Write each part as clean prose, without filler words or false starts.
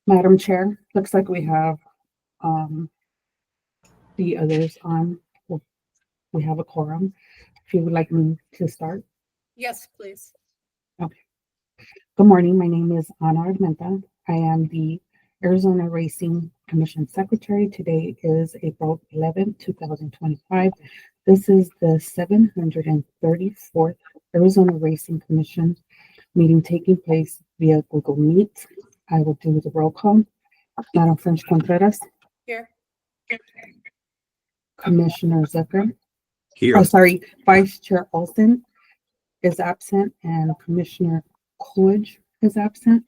Madam Chair, looks like we have um, the others on. We have a quorum. If you would like me to start. Yes, please. Okay. Good morning. My name is Ana Armenta. I am the Arizona Racing Commission Secretary. Today is April 11th, 2025. This is the 734th Arizona Racing Commission meeting taking place via Google Meet. I will do the roll call. Madam French Contreras. Here. Commissioner Zucker. Here. Oh, sorry. Vice Chair Olson is absent and Commissioner Coolidge is absent.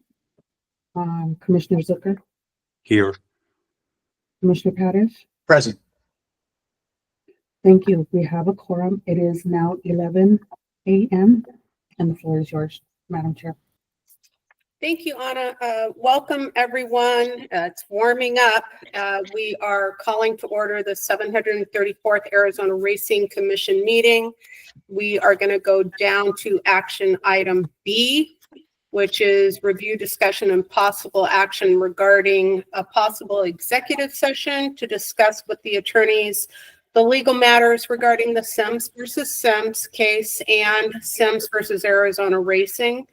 Commissioner Zucker. Here. Commissioner Paddish. Present. Thank you. We have a quorum. It is now 11 a.m. and the floor is yours, Madam Chair. Thank you, Anna. Welcome, everyone. It's warming up. We are calling to order the 734th Arizona Racing Commission meeting. We are going to go down to action item B, which is review, discussion, and possible action regarding a possible executive session to discuss with the attorneys the legal matters regarding the Sims versus Sims case and Sims versus Arizona Racing.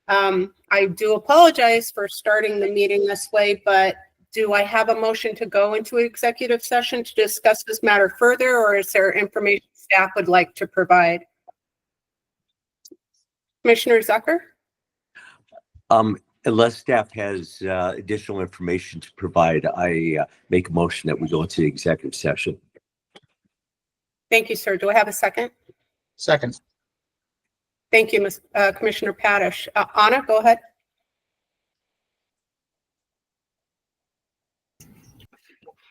I do apologize for starting the meeting this way, but do I have a motion to go into executive session to discuss this matter further, or is there information staff would like to provide? Commissioner Zucker? Unless staff has additional information to provide, I make a motion that we go into the executive session. Thank you, sir. Do I have a second? Second. Thank you, Commissioner Paddish. Anna, go ahead.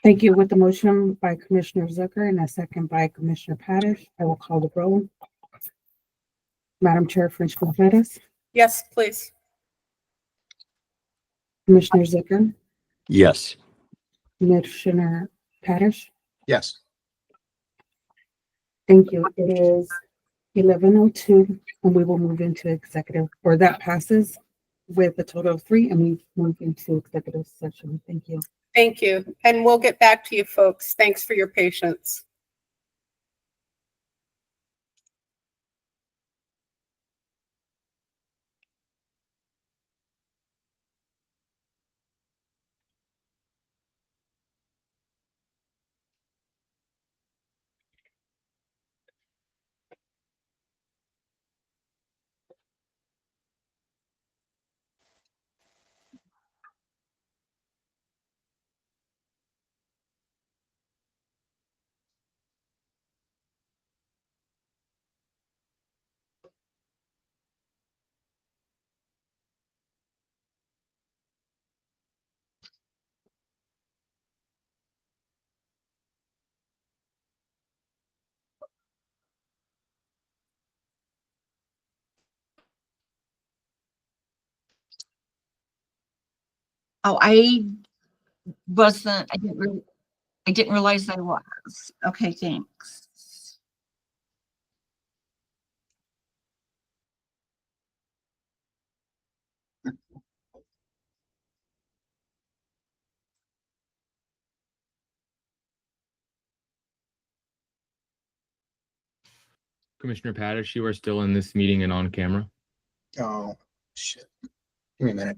Thank you. With the motion by Commissioner Zucker and a second by Commissioner Paddish, I will call the roll. Madam Chair French Contreras. Yes, please. Commissioner Zucker. Yes. Commissioner Paddish. Yes. Thank you. It is 11:02 and we will move into executive, or that passes with a total of 3 and we move into executive session. Thank you. Thank you. And we'll get back to you, folks. Thanks for your patience. Oh, I wasn't, I didn't realize I was. Okay, thanks. Commissioner Paddish, you are still in this meeting and on camera. Oh, shit. Give me a minute.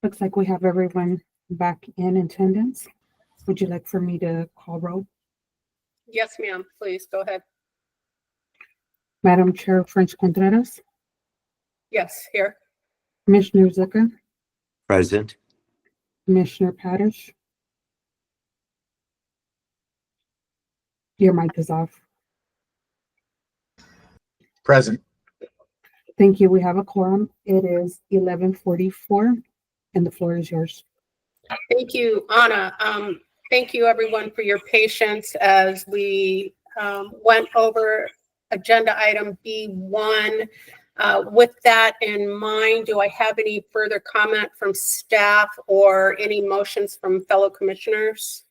Looks like we have everyone back in attendance. Would you like for me to call roll? Yes, ma'am, please, go ahead. Madam Chair French Contreras, Yes, here. Commissioner Zucker, Present. Commissioner Padish. Your mic is off. Present. Thank you. We have a quorum. It is 11:44 and the floor is yours. Thank you, Anna. Thank you, everyone, for your patience as we went over agenda item B1. With that in mind, do I have any further comment from staff or any motions from fellow commissioners?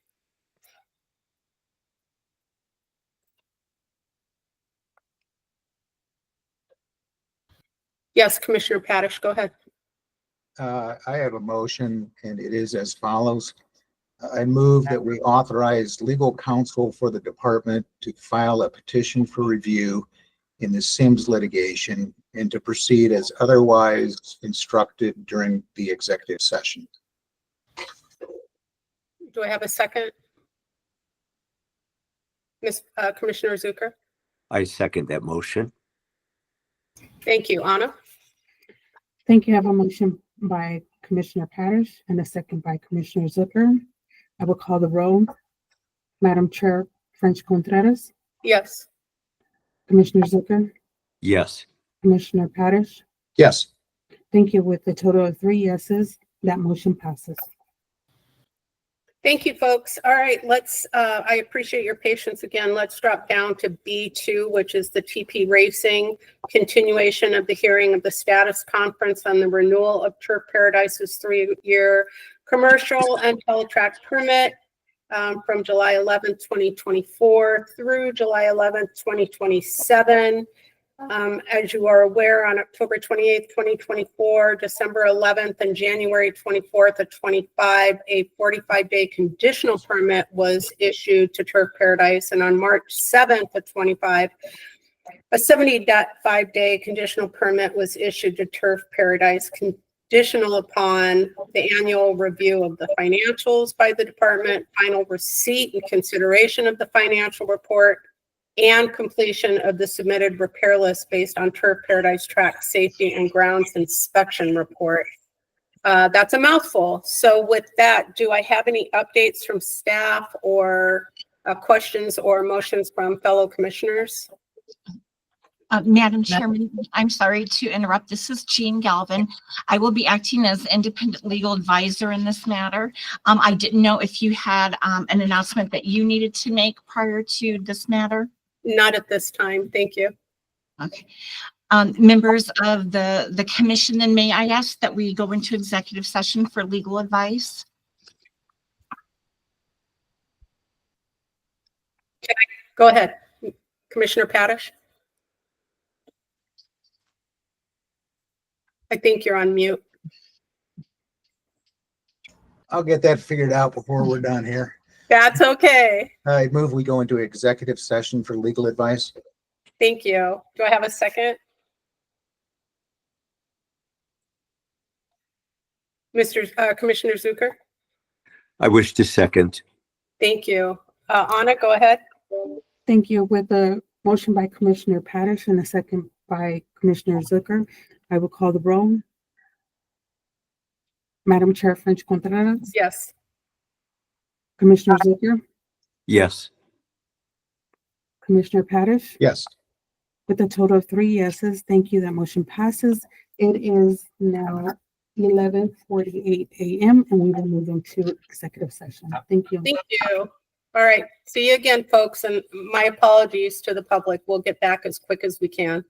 Yes, Commissioner Padish, go ahead. I have a motion and it is as follows. I move that we authorize legal counsel for the department to file a petition for review in the Sims litigation and to proceed as otherwise instructed during the executive session. Do I have a second? Commissioner Zucker? I second that motion. Thank you, Anna. Thank you. I have a motion by Commissioner Padish and a second by Commissioner Zucker. I will call the roll. Madam Chair French Contreras, Yes. Commissioner Zucker, Yes. Commissioner Padish. Yes. Thank you. With a total of 3 yeses, that motion passes. Thank you, folks. All right, I appreciate your patience again. Let's drop down to B2, which is the TP Racing continuation of the hearing of the status conference on the renewal of Turf Paradise's 3-year commercial and teletrack permit from July 11th, 2024 through July 11th, 2027. As you are aware, on October 28th, 2024, December 11th, and January 24th of 25, a 45-day conditional permit was issued to Turf Paradise, and on March 7th of 25, a 75-day conditional permit was issued to Turf Paradise, conditional upon the annual review of the financials by the department, final receipt and consideration of the financial report, and completion of the submitted repair list based on Turf Paradise Track Safety and Grounds Inspection Report. That's a mouthful. So with that, do I have any updates from staff or questions or motions from fellow commissioners? Madam Chairman, I'm sorry to interrupt. This is Jean Galvin. I will be acting as independent legal advisor in this matter. I didn't know if you had an announcement that you needed to make prior to this matter. Not at this time. Thank you. Okay. Members of the commission, then may I ask that we go into executive session for legal advice? Go ahead, Commissioner Padish. I think you're on mute. I'll get that figured out before we're done here. That's okay. I move we go into executive session for legal advice. Thank you. Do I have a second? Commissioner Zucker? I wish to second. Thank you. Anna, go ahead. Thank you. With a motion by Commissioner Padish and a second by Commissioner Zucker, I will call the roll. Madam Chair French Contreras, Yes. Commissioner Zucker, Yes. Commissioner Padish. Yes. With a total of 3 yeses, thank you. That motion passes. It is now 11:48 a.m. and we will move into executive session. Thank you. Thank you. All right. See you again, folks. And my apologies to the public. We'll get back as quick as we can.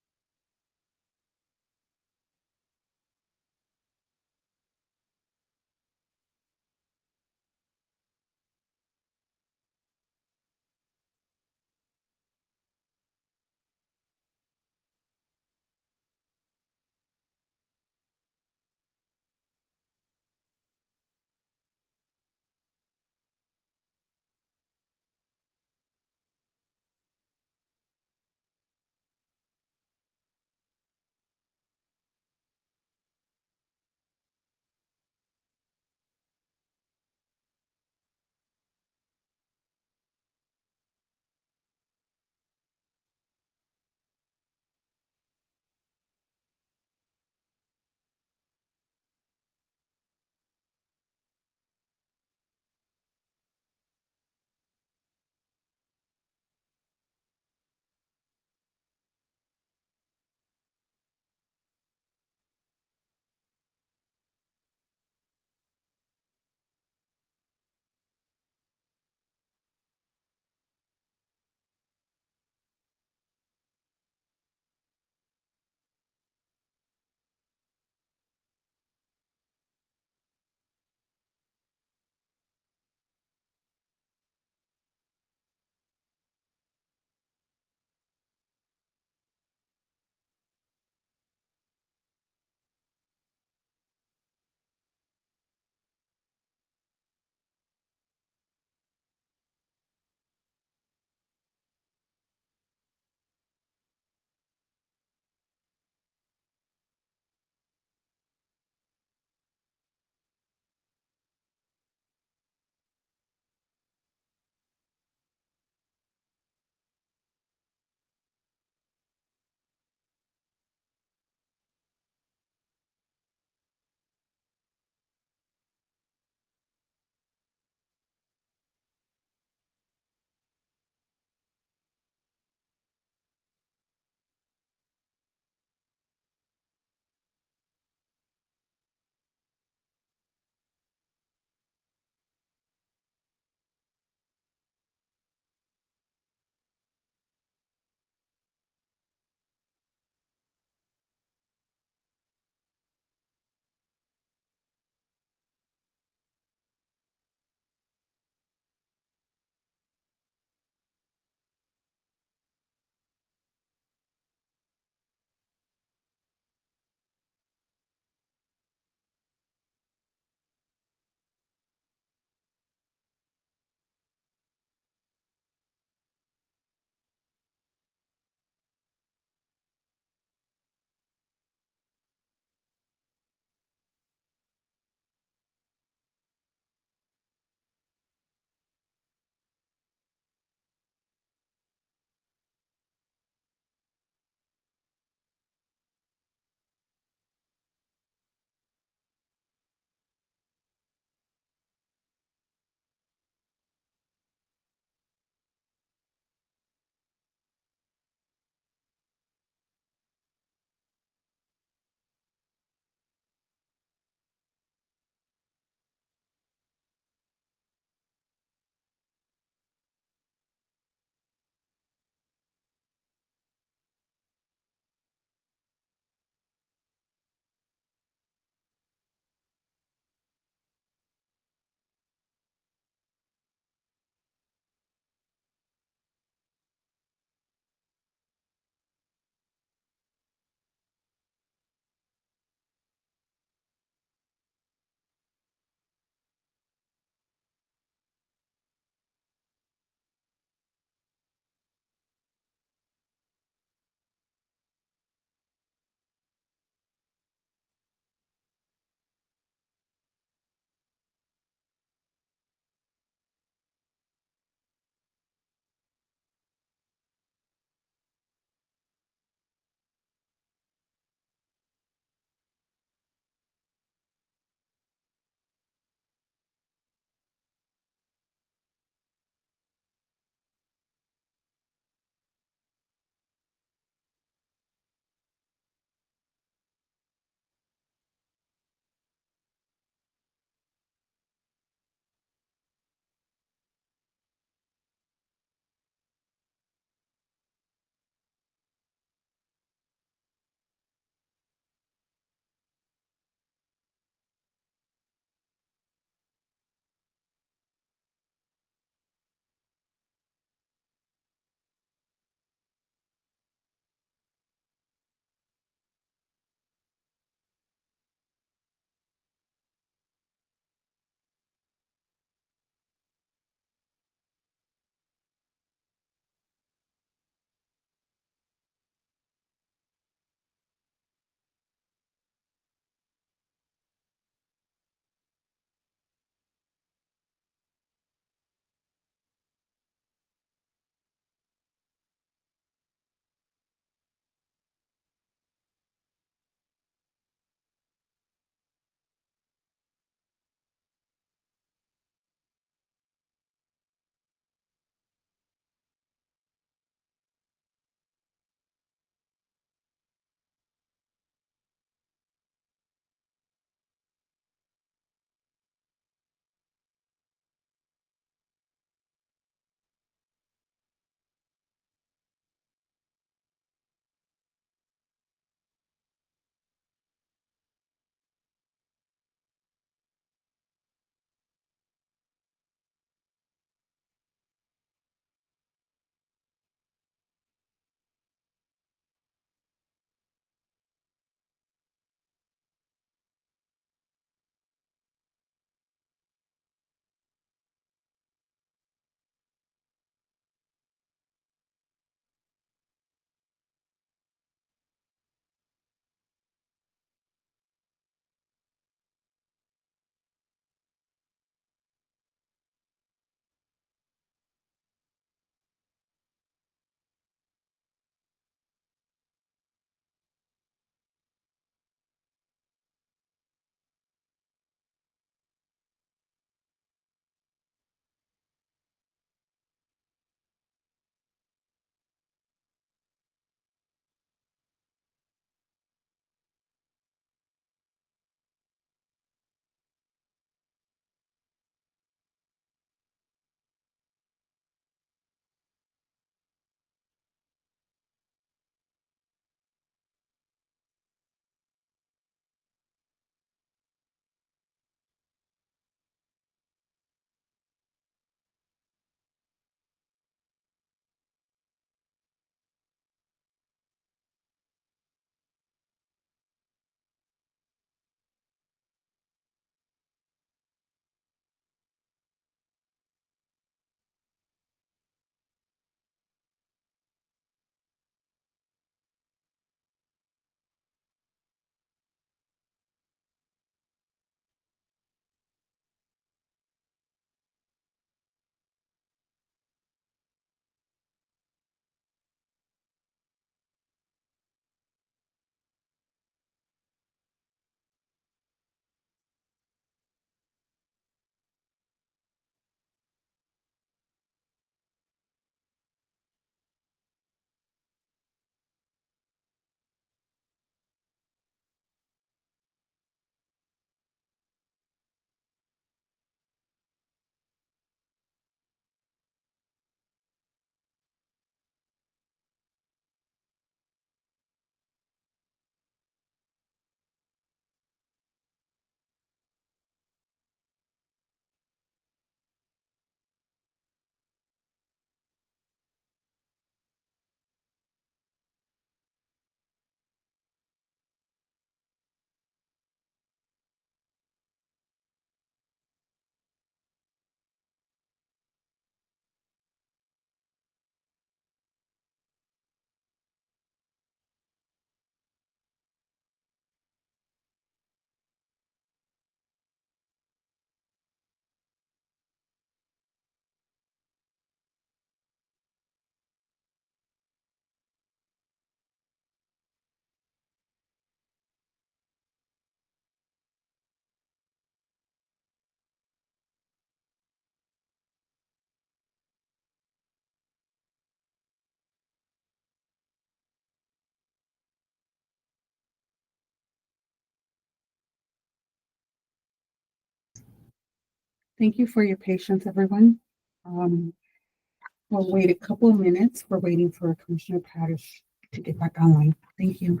Thank you for your patience, everyone. We'll wait a couple of minutes. We're waiting for Commissioner Parrish to get back online. Thank you.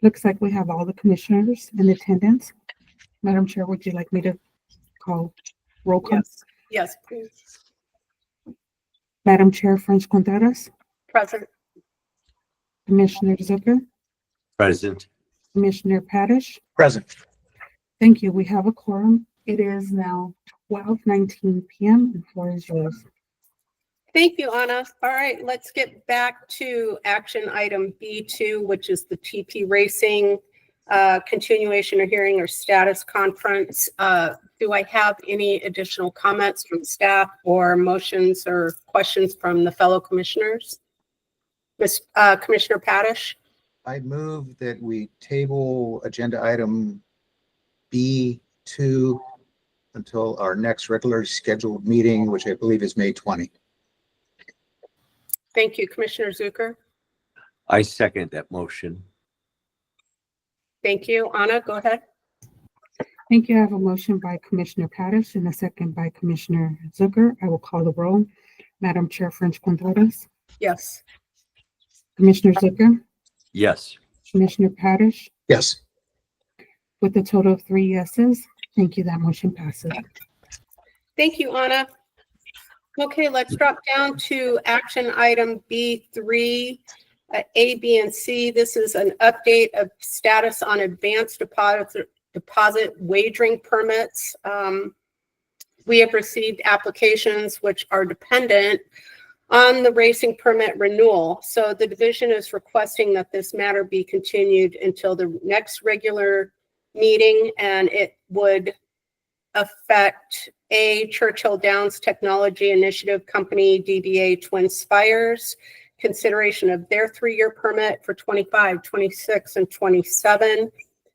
Looks like we have all the commissioners in attendance. Madam Chair, would you like me to call roll call? Yes, yes, please. Madam Chair French Contreras, Present. Commissioner Zucker, Present. Commissioner Parrish. Present. Thank you. We have a quorum. It is now 12:19 p.m. The floor is yours. Thank you, Anna. All right, let's get back to action item B2, which is the TP Racing continuation or hearing or status conference. Do I have any additional comments from staff or motions or questions from the fellow commissioners? Commissioner Parrish? I move that we table agenda item B2 until our next regularly scheduled meeting, which I believe is May 20. Thank you, Commissioner Zucker. I second that motion. Thank you. Anna, go ahead. Thank you. I have a motion by Commissioner Parrish and a second by Commissioner Zucker. I will call the roll. Madam Chair French Contreras, Yes. Commissioner Zucker, Yes. Commissioner Parrish, Yes. with a total of 3 yeses. Thank you. That motion passes. Thank you, Anna. Okay, let's drop down to action item B3, A, B, and C. This is an update of status on advanced deposit wagering permits. We have received applications which are dependent on the racing permit renewal. So the division is requesting that this matter be continued until the next regular meeting, and it would affect A, Churchill Downs Technology Initiative Company, DBA Twin Spires, consideration of their 3-year permit for 25, 26, and 27,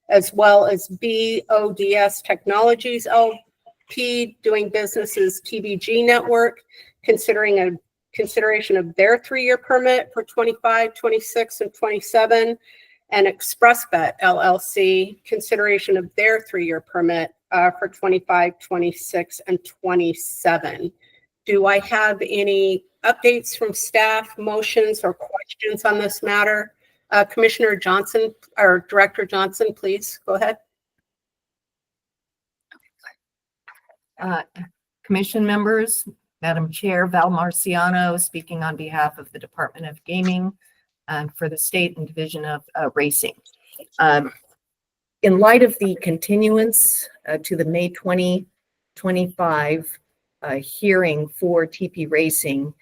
as well as B, ODS Technologies LP, doing business as TBG Network, consideration of their 3-year permit for 25, 26, and 27, and ExpressBet LLC, consideration of their 3-year permit for 25, 26, and 27. Do I have any updates from staff, motions, or questions on this matter? Commissioner Johnson, or Director Johnson, please go ahead. Commission members, Madam Chair, Val Marciano speaking on behalf of the Department of Gaming and for the State and Division of Racing. In light of the continuance to the May 2025 hearing for TP Racing,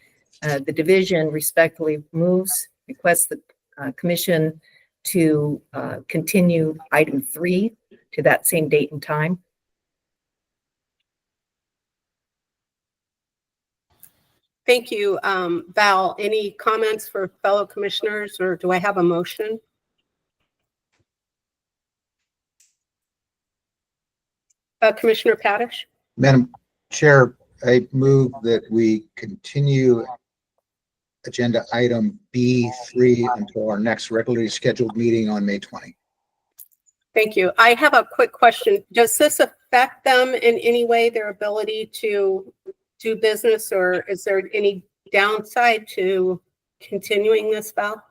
the division respectfully requests the commission to continue item 3 to that same date and time. Thank you, Val. Any comments for fellow commissioners, or do I have a motion? Commissioner Parrish? Madam Chair, I move that we continue agenda item B3 until our next regularly scheduled meeting on May 20. Thank you. I have a quick question. Does this affect them in any way, their ability to do business, or is there any downside to continuing this, Val?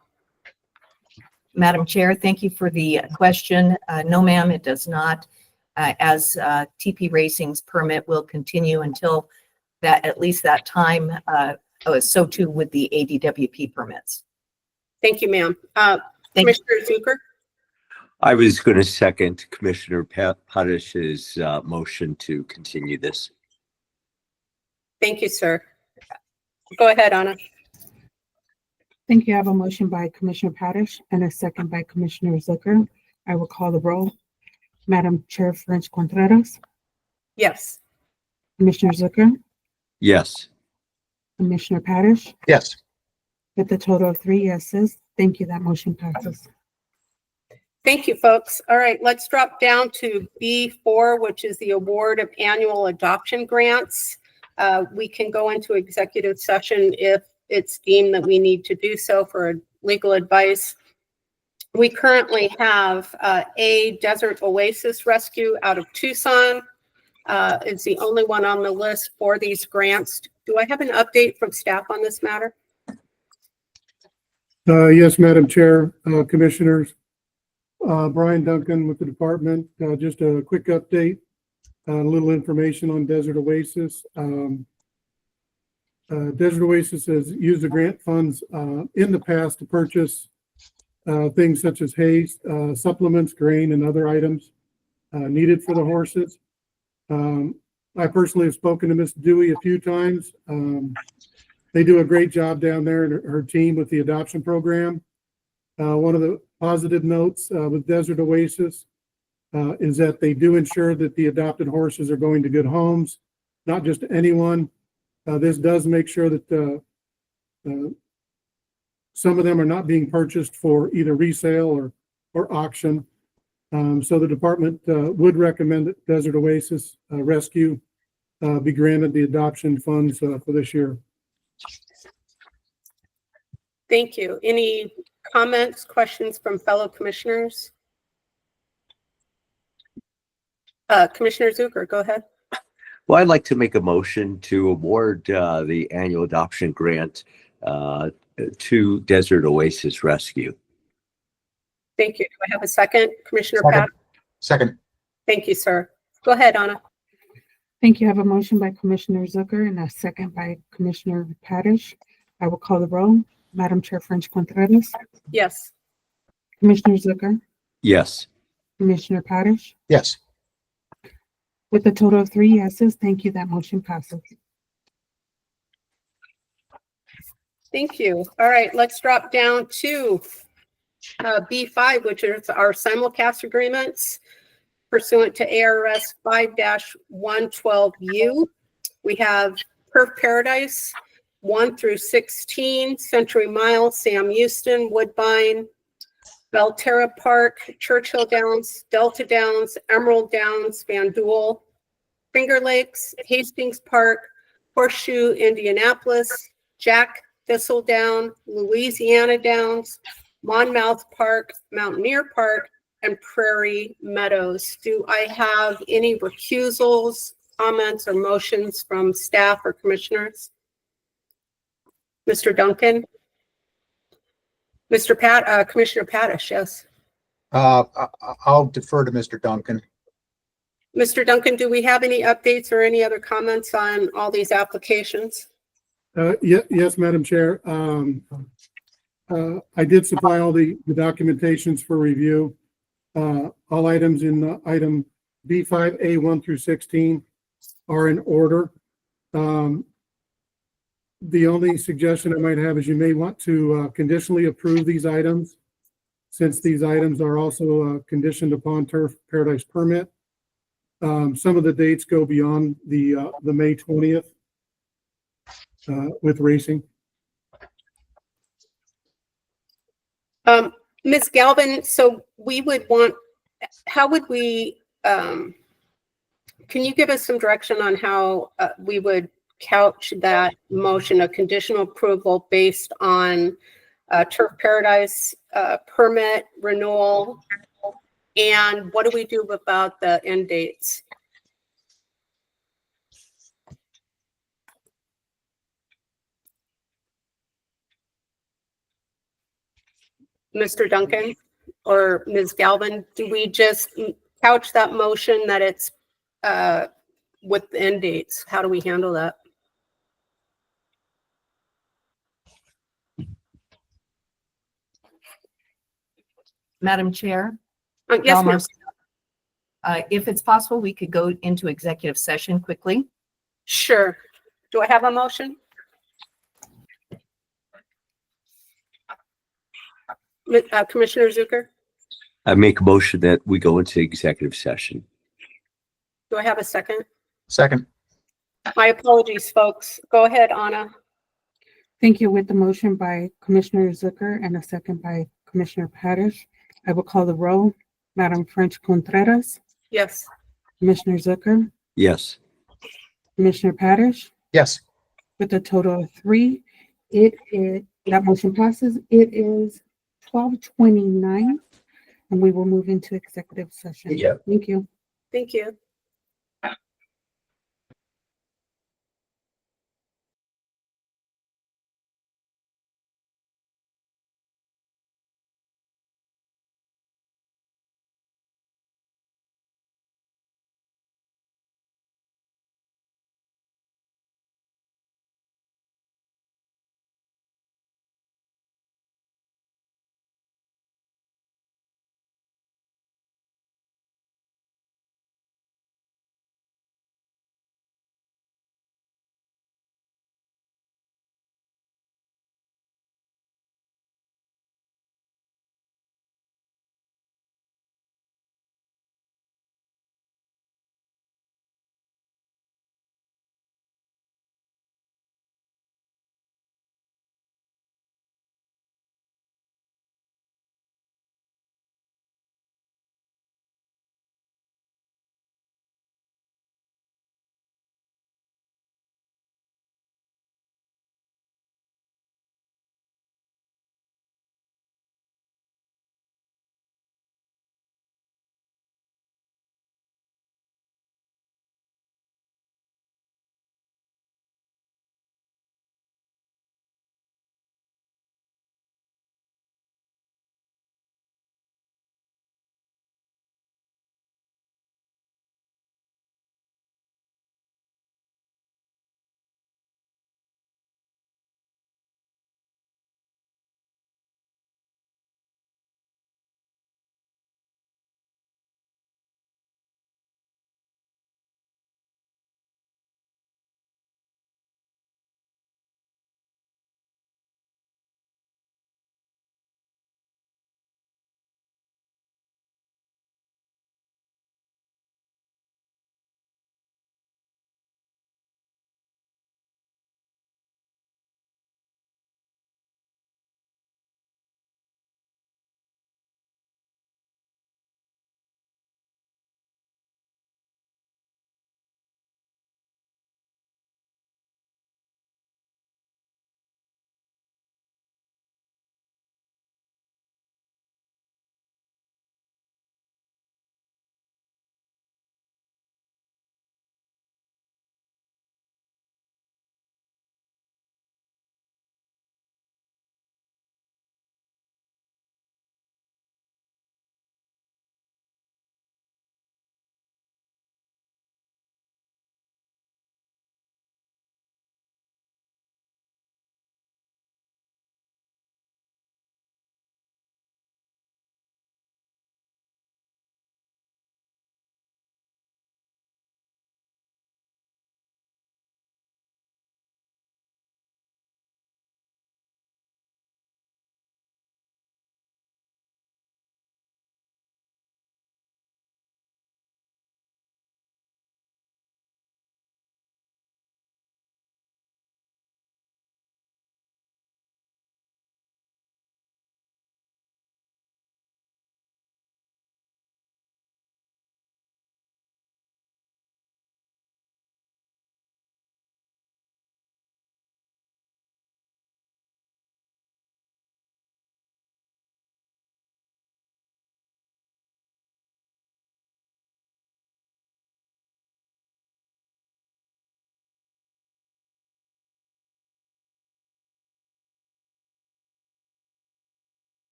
Madam Chair, thank you for the question. No, ma'am, it does not. As TP Racing's permit will continue until that, at least that time, so too with the ADWP permits. Thank you, ma'am. Thank you. Commissioner Zucker? I was going to second Commissioner Padish's motion to continue this. Thank you, sir. Go ahead, Anna. Thank you. I have a motion by Commissioner Padish and a second by Commissioner Zucker. I will call the roll. Madam Chair French Contreras, Yes. Commissioner Zucker, Yes. Commissioner Padish, Yes. with a total of 3 yeses. Thank you. That motion passes. Thank you, folks. All right, let's drop down to B4, which is the award of annual adoption grants. We can go into executive session if it's deemed that we need to do so for legal advice. We currently have a Desert Oasis Rescue out of Tucson. It's the only one on the list for these grants. Do I have an update from staff on this matter? Yes, Madam Chair, Commissioners. Brian Duncan with the department. Just a quick update, a little information on Desert Oasis. Desert Oasis has used the grant funds in the past to purchase things such as hay, supplements, grain, and other items needed for the horses. I personally have spoken to Ms. Dewey a few times. They do a great job down there and her team with the adoption program. One of the positive notes with Desert Oasis is that they do ensure that the adopted horses are going to good homes, not just anyone. This does make sure that some of them are not being purchased for either resale or auction. So the department would recommend that Desert Oasis Rescue be granted the adoption funds for this year. Thank you. Any comments, questions from fellow commissioners? Commissioner Zucker, go ahead. Well, I'd like to make a motion to award the annual adoption grant to Desert Oasis Rescue. Thank you. Do I have a second? Commissioner Second. Pat? Second. Thank you, sir. Go ahead, Anna. Thank you. I have a motion by Commissioner Zucker and a second by Commissioner Padish. I will call the roll. Madam Chair French Contreras, Yes. Commissioner Zucker, Yes. Commissioner Padish, Yes. with a total of 3 yeses. Thank you. That motion passes. Thank you. All right, let's drop down to B5, which is our simulcast agreements pursuant to ARS 5-112U. We have Perf Paradise 1 through 16, Century Mile, Sam Houston, Woodbine, Belterra Park, Churchill Downs, Delta Downs, Emerald Downs, Van Duel, Finger Lakes, Hastings Park, Horseshoe, Indianapolis, Jack Thistledown, Louisiana Downs, Monmouth Park, Mountaineer Park, and Prairie Meadows. Do I have any recusals, comments, or motions from staff or commissioners? Mr. Duncan? Commissioner Padish, yes. I'll defer to Mr. Duncan. Mr. Duncan, do we have any updates or any other comments on all these applications? Yes, Madam Chair. I did supply all the documentations for review. All items in item B5A 1 through 16 are in order. The only suggestion I might have is you may want to conditionally approve these items, since these items are also conditioned upon Turf Paradise permit. Some of the dates go beyond the May 20th with racing. Ms. Galvin, so we would want, how would we, can you give us some direction on how we would couch that motion, a conditional approval based on Turf Paradise permit renewal? And what do we do about the end dates? Mr. Duncan or Ms. Galvin, do we just couch that motion that it's with the end dates? How do we handle that? Madam Chair, Yes, ma'am. if it's possible, we could go into executive session quickly. Sure. Do I have a motion? Commissioner Zucker, I make a motion that we go into executive session. do I have a second? Second. My apologies, folks. Go ahead, Anna. Thank you. With the motion by Commissioner Zucker and a second by Commissioner Parrish, I will call the roll. Madam French Contreras, Yes. Commissioner Zucker, Yes. Commissioner Parrish, Yes. with a total of 3. That motion passes. It is 12:29, and we will move into executive session. Yeah. Thank you. Thank you.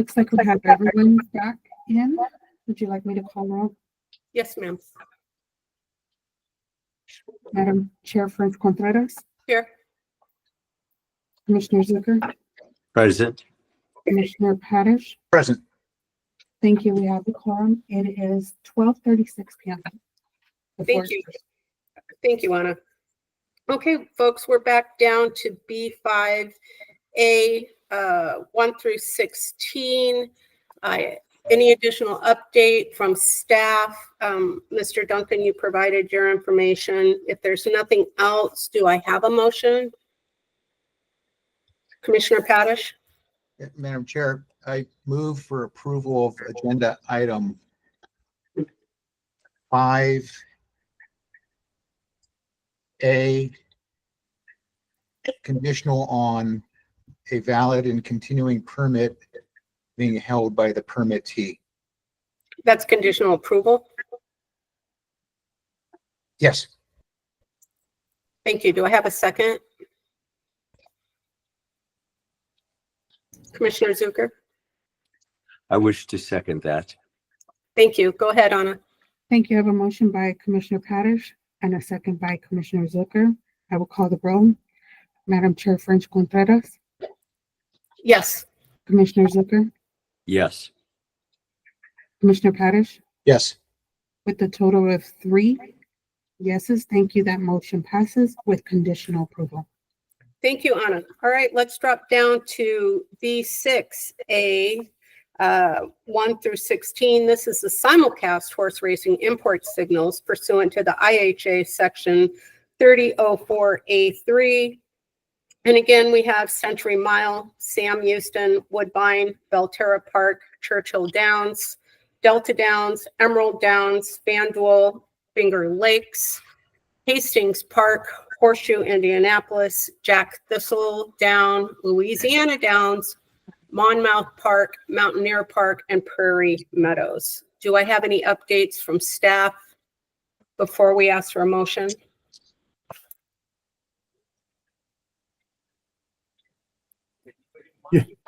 Looks like we have everyone back in. Would you like me to call roll? Yes, ma'am. Madam Chair French Contreras, Here. Commissioner Zucker, Present. Commissioner Parrish. Present. Thank you. We have the quorum. It is 12:36 p.m. The floor Thank is you. Thank you, Anna. Okay, folks, we're back down to B5A, 1 through 16. Any additional update from staff? Mr. Duncan, you provided your information. If there's nothing else, do I have a motion? Commissioner Padish? Madam Chair, I move for approval of agenda item 5A, conditional on a valid and continuing permit being held by the permittee. That's conditional approval. Yes. Thank you. Do I have a second? Commissioner Zucker? I wish to second that. Thank you. Go ahead, Anna. Thank you. I have a motion by Commissioner Parrish and a second by Commissioner Zucker. I will call the roll. Madam Chair French Contreras, Yes. Commissioner Zucker, Yes. Commissioner Parrish. Yes. With a total of 3 yeses, thank you. That motion passes with conditional approval. Thank you, Anna. All right, let's drop down to B6A, 1 through 16. This is the simulcast horse racing import signals pursuant to the IHA section 3004A3. And again, we have Century Mile, Sam Houston, Woodbine, Belterra Park, Churchill Downs, Delta Downs, Emerald Downs, Fanduel, Finger Lakes, Hastings Park, Horseshoe Indianapolis, Jack Thistle Down, Louisiana Downs, Monmouth Park, Mountaineer Park, and Prairie Meadows. Do I have any updates from staff before we ask for a motion?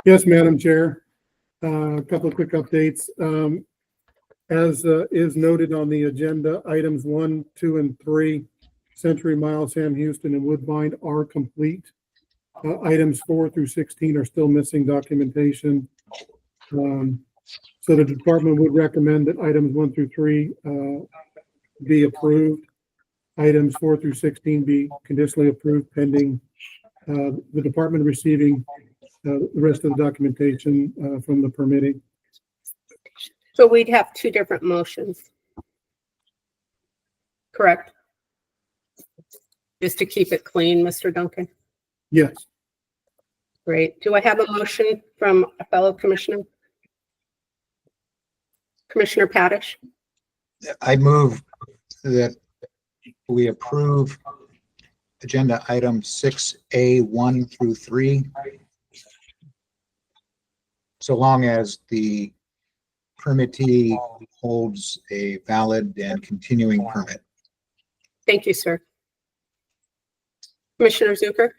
Yes, Madam Chair. A couple of quick updates. As is noted on the agenda, items 1, 2, and 3, Century Mile, Sam Houston, and Woodbine are complete. Items 4 through 16 are still missing documentation. So the department would recommend that items 1 through 3 be approved. Items 4 through 16 be conditionally approved pending the department receiving the rest of the documentation from the permitting. So we'd have 2 different motions. Correct? Just to keep it clean, Mr. Duncan. Yes. Great. Do I have a motion from a fellow commissioner? Commissioner Padish? I move that we approve agenda item 6A, 1 through 3, so long as the permittee holds a valid and continuing permit. Thank you, sir. Commissioner Zucker?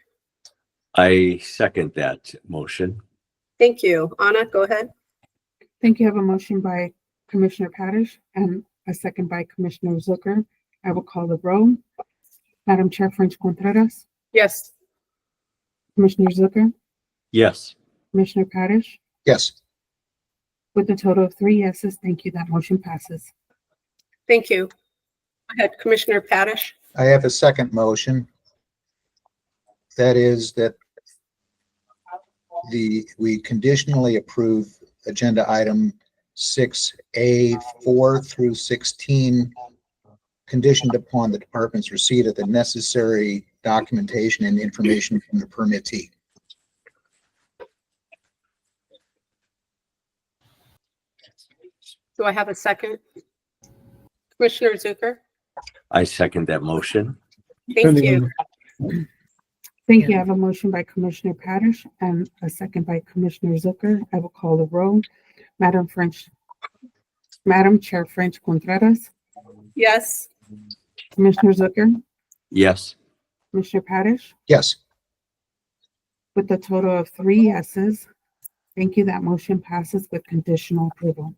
I second that motion. Thank you. Anna, go ahead. Thank you. I have a motion by Commissioner Parrish and a second by Commissioner Zucker. I will call the roll. Madam Chair French Contreras, Yes. Commissioner Zucker, Yes. Commissioner Parrish. Yes. With a total of 3 yeses, thank you. That motion passes. Thank you. Go ahead, Commissioner Padish. I have a second motion. That is that we conditionally approve agenda item 6A, 4 through 16, conditioned upon the department's receipt of the necessary documentation and information from the permittee. Do I have a second? Commissioner Zucker? I second that motion. Thank Pending you. on- Thank you. I have a motion by Commissioner Parrish and a second by Commissioner Zucker. I will call the roll. Madam Chair French Contreras, Yes. Commissioner Zucker, Yes. Commissioner Parrish. Yes. With a total of 3 yeses, Thank you. That motion passes with conditional approval.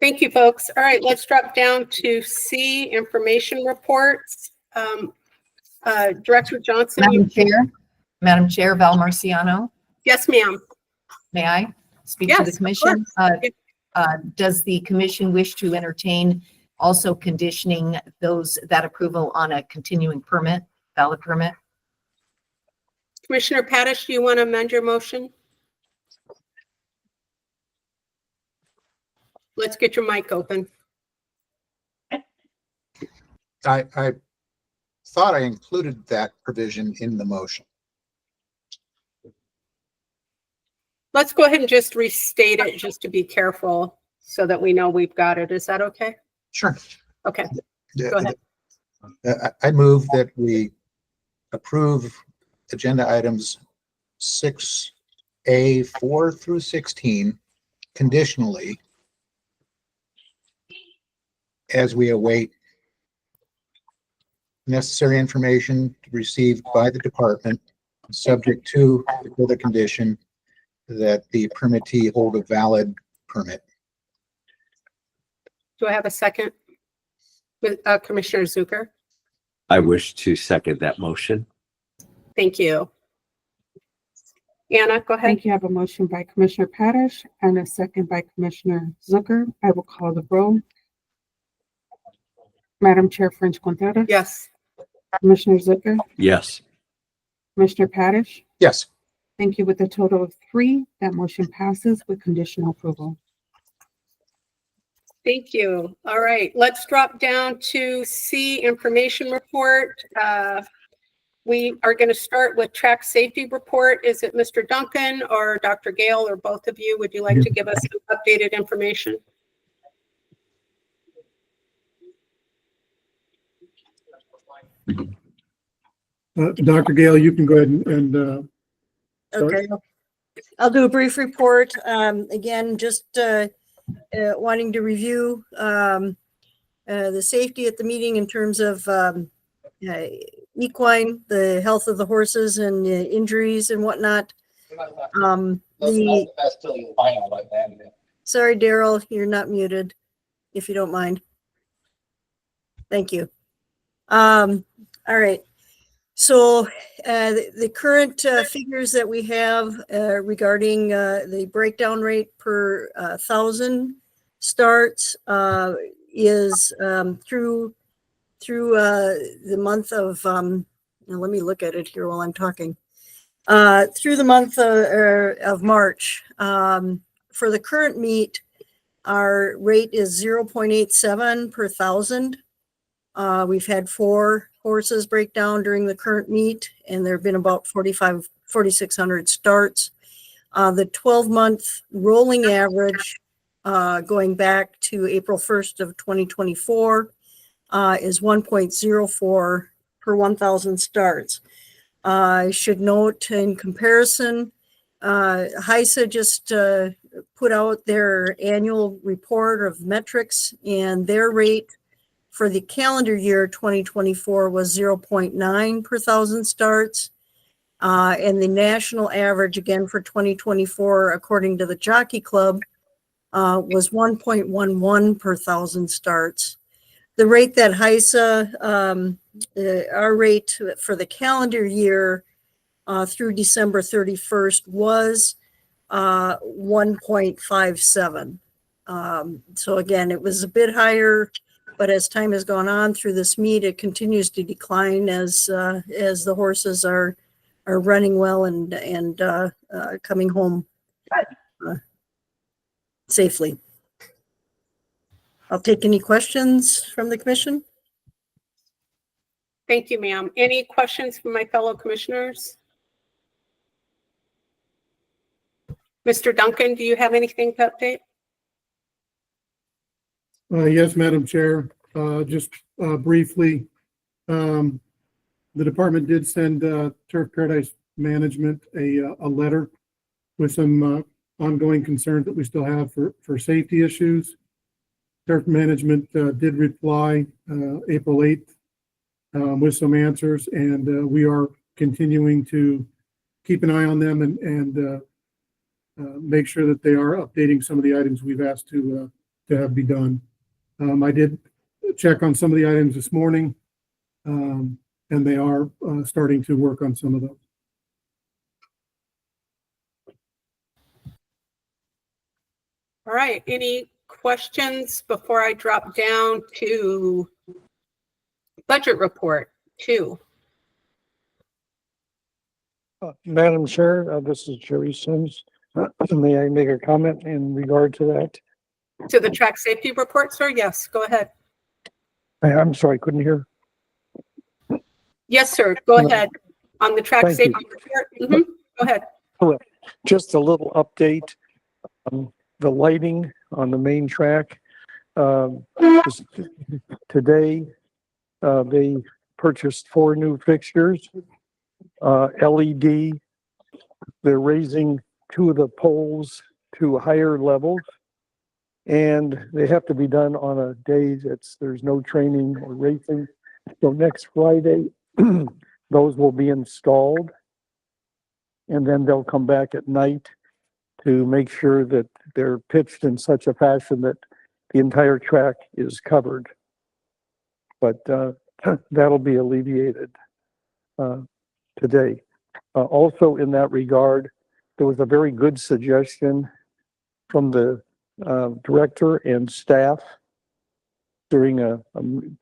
Thank you, folks. All right, let's drop down to C, information reports. Director Johnson. Madam Chair, Val Marciano, Yes, ma'am. may I speak to the Yes, of commission? Does the commission wish to entertain also conditioning that approval on a continuing permit, valid permit? Commissioner Padish, do you want to amend your motion? Let's get your mic open. I thought I included that provision in the motion. Let's go ahead and just restate it just to be careful so that we know we've got it. Is that okay? Sure. Okay, go ahead. I move that we approve agenda items 6A 4 through 16 conditionally as we await necessary information received by the department, subject to the further condition that the permittee hold a valid permit. Do I have a second? With Commissioner Zucker? I wish to second that motion. Thank you. Anna, go ahead. Thank you. I have a motion by Commissioner Padish and a second by Commissioner Zucker. I will call the roll. Madam Chair French Contreras. Yes. Commissioner Zucker. Yes. Commissioner Padish. Yes. Thank you. With a total of 3, that motion passes with conditional approval. Thank you. All right, let's drop down to C, information report. We are going to start with track safety report. Is it Mr. Duncan or Dr. Gale or both of you? Would you like to give us some updated information? Dr. Gale, you can go ahead and start. Okay, I'll do a brief report. Again, just wanting to review the safety at the meeting in terms of equine, the health of the horses and injuries and whatnot. Sorry, Daryl, you're not muted, if you don't mind. Thank you. All right. So the current figures that we have regarding the breakdown rate per 1,000 starts is through the month of, let me look at it here while I'm talking. Through the month of March, for the current meet, our rate is 0.87 per 1,000. We've had 4 horses break down during the current meet, and there have been about 4,600 starts. The 12-month rolling average going back to April 1st of 2024 is 1.04 per 1,000 starts. I should note in comparison, HISA just put out their annual report of metrics, and their rate for the calendar year 2024 was 0.9 per 1,000 starts. And the national average again for 2024, according to the Jockey Club, was 1.11 per 1,000 starts. The rate that HISA, our rate for the calendar year through December 31st was 1.57. So again, it was a bit higher, but as time has gone on through this meet, it continues to decline as the horses are running well and coming home safely. I'll take any questions from the commission. Thank you, ma'am. Any questions from my fellow commissioners? Mr. Duncan, do you have anything to update? Yes, Madam Chair, just briefly, the department did send Turf Paradise Management a letter with some ongoing concerns that we still have for safety issues. Turf Management did reply April 8th with some answers, and we are continuing to keep an eye on them and make sure that they are updating some of the items we've asked to have be done. I did check on some of the items this morning, and they are starting to work on some of those. All right, any questions before I drop down to budget report 2? Madam Chair, this is Jerry Sims. May I make a comment in regard to that? To the track safety report, sir? Yes, go ahead. I'm sorry, couldn't hear. Yes, sir, go ahead. On the track Thank you. safety report? Go ahead. Just a little update. The lighting on the main track. Today, they purchased 4 new fixtures, LED. They're raising 2 of the poles to higher levels, and they have to be done on a day there's no training or racing. So next Friday, those will be installed, and then they'll come back at night to make sure that they're pitched in such a fashion that the entire track is covered. But that'll be alleviated today. Also in that regard, there was a very good suggestion from the director and staff during a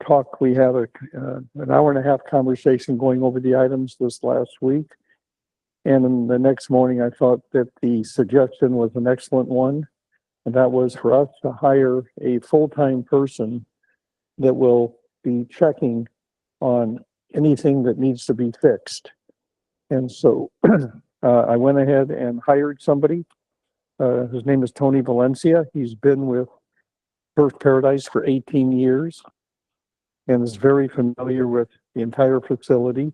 talk. We had an hour and a half conversation going over the items this last week. And then the next morning, I thought that the suggestion was an excellent one. And that was for us to hire a full-time person that will be checking on anything that needs to be fixed. And so I went ahead and hired somebody. His name is Tony Valencia. He's been with First Paradise for 18 years and is very familiar with the entire facility.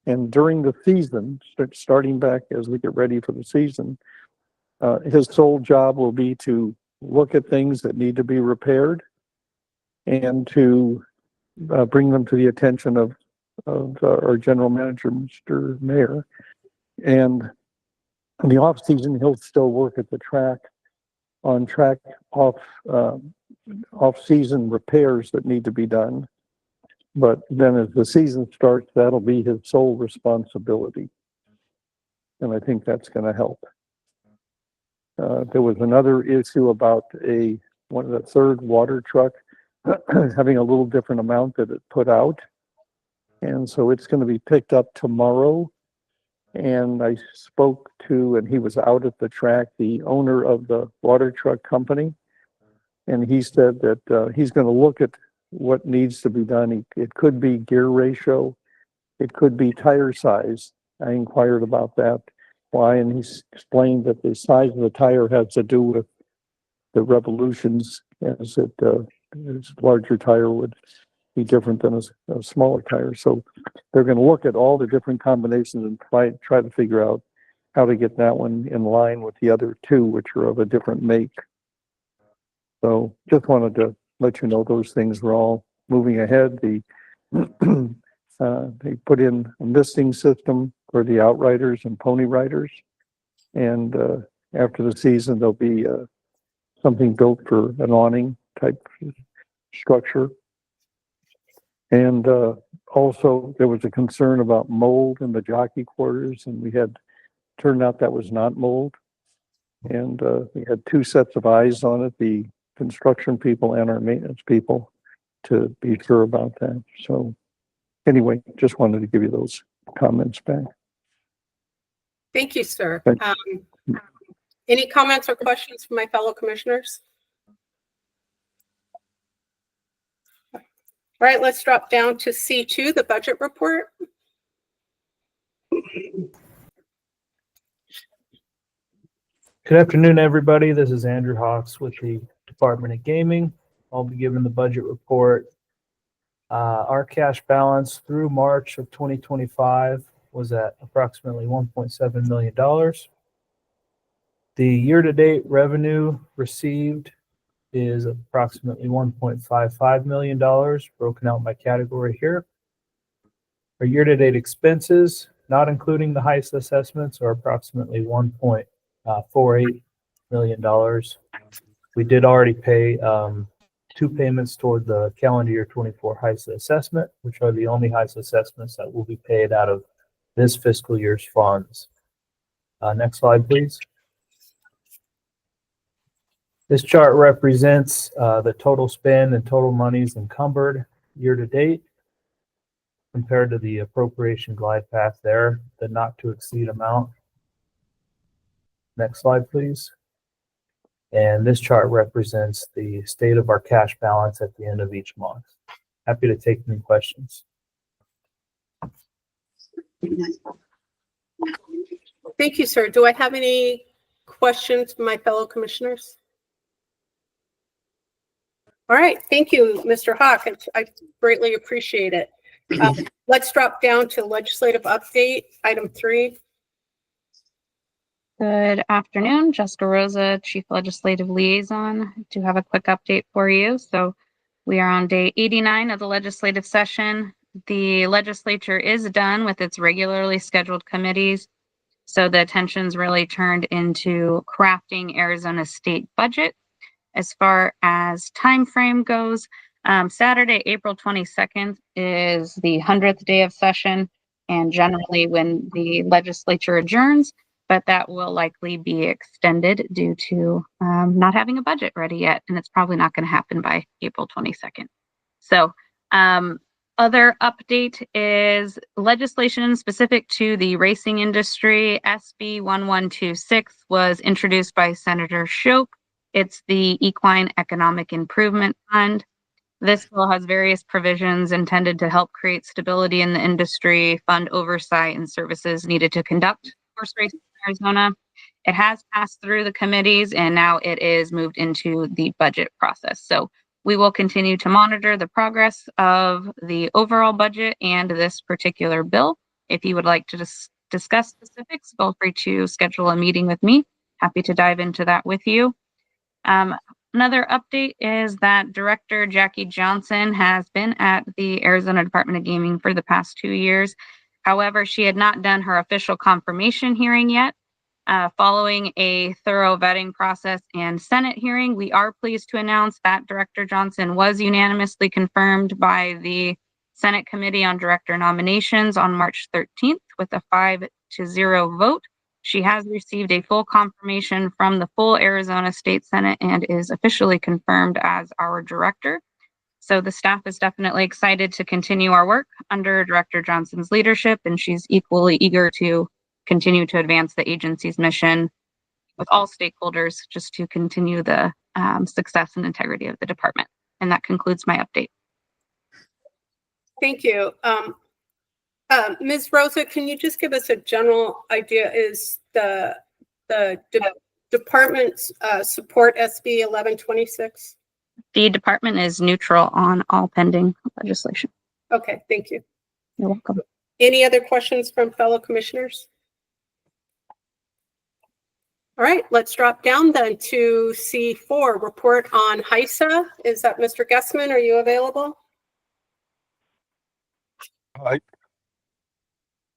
And during the season, starting back as we get ready for the season, his sole job will be to look at things that need to be repaired and to bring them to the attention of our general manager, Mr. Mayor. And in the off season, he'll still work at the track on track off season repairs that need to be done. But then as the season starts, that'll be his sole responsibility. And I think that's going to help. There was another issue about the third water truck having a little different amount that it put out. And so it's going to be picked up tomorrow. And I spoke to, and he was out at the track, the owner of the water truck company. And he said that he's going to look at what needs to be done. It could be gear ratio. It could be tire size. I inquired about that. Why? And he explained that the size of the tire has to do with the revolutions, as this larger tire would be different than a smaller tire. So they're going to look at all the different combinations and try to figure out how to get that one in line with the other 2, which are of a different make. So just wanted to let you know those things were all moving ahead. They put in a misting system for the outriders and pony riders. And after the season, there'll be something built for an awning type structure. And also there was a concern about mold in the jockey quarters, and turned out that was not mold. And we had 2 sets of eyes on it, the construction people and our maintenance people, to be sure about that. So anyway, just wanted to give you those comments back. Thank you, sir. Thank Any comments or questions from my fellow commissioners? All right, let's drop down to C2, the budget report. Good afternoon, everybody. This is Andrew Hawks with the Department of Gaming. I'll be giving the budget report. Our cash balance through March of 2025 was at approximately $1.7 million. The year-to-date revenue received is approximately $1.55 million, broken out by category here. Our year-to-date expenses, not including the HICE assessments, are approximately $1.48 million. We did already pay, 2 payments toward the calendar year 24 HISA assessment, which are the only HISA assessments that will be paid out of this fiscal year's funds. Next slide, please. This chart represents the total spend and total monies encumbered year to date compared to the appropriation glide path there, the not to exceed amount. Next slide, please. And this chart represents the state of our cash balance at the end of each month. Happy to take any questions. Thank you, sir. Do I have any questions from my fellow commissioners? All right, thank you, Mr. Hawk. I greatly appreciate it. Let's drop down to legislative update, item 3. Good afternoon, Jessica Rosa, Chief Legislative Liaison. I do have a quick update for you. So we are on day 89 of the legislative session. The legislature is done with its regularly scheduled committees. So the attention's really turned into crafting Arizona's state budget. As far as time frame goes, Saturday, April 22nd is the 100th day of session, and generally when the legislature adjourns, but that will likely be extended due to not having a budget ready yet, and it's probably not going to happen by April 22nd. So other update is legislation specific to the racing industry. SB 1126 was introduced by Senator Shope. It's the Equine Economic Improvement Fund. This bill has various provisions intended to help create stability in the industry, fund oversight and services needed to conduct horse racing in Arizona. It has passed through the committees and now it is moved into the budget process. So we will continue to monitor the progress of the overall budget and this particular bill. If you would like to discuss specifics, feel free to schedule a meeting with me. Happy to dive into that with you. Another update is that Director Jackie Johnson has been at the Arizona Department of Gaming for the past 2 years. However, she had not done her official confirmation hearing yet. Following a thorough vetting process and Senate hearing, we are pleased to announce that Director Johnson was unanimously confirmed by the Senate Committee on Director Nominations on March 13th with a 5-0 vote. She has received a full confirmation from the full Arizona State Senate and is officially confirmed as our director. So the staff is definitely excited to continue our work under Director Johnson's leadership, and she's equally eager to continue to advance the agency's mission with all stakeholders just to continue the success and integrity of the department. And that concludes my update. Thank you. Ms. Rosa, can you just give us a general idea? Is the department's support SB 1126? The department is neutral on all pending legislation. Okay, thank you. You're welcome. Any other questions from fellow commissioners? All right, let's drop down then to C4, report on HISA. Is that Mr. Guessman? Are you available?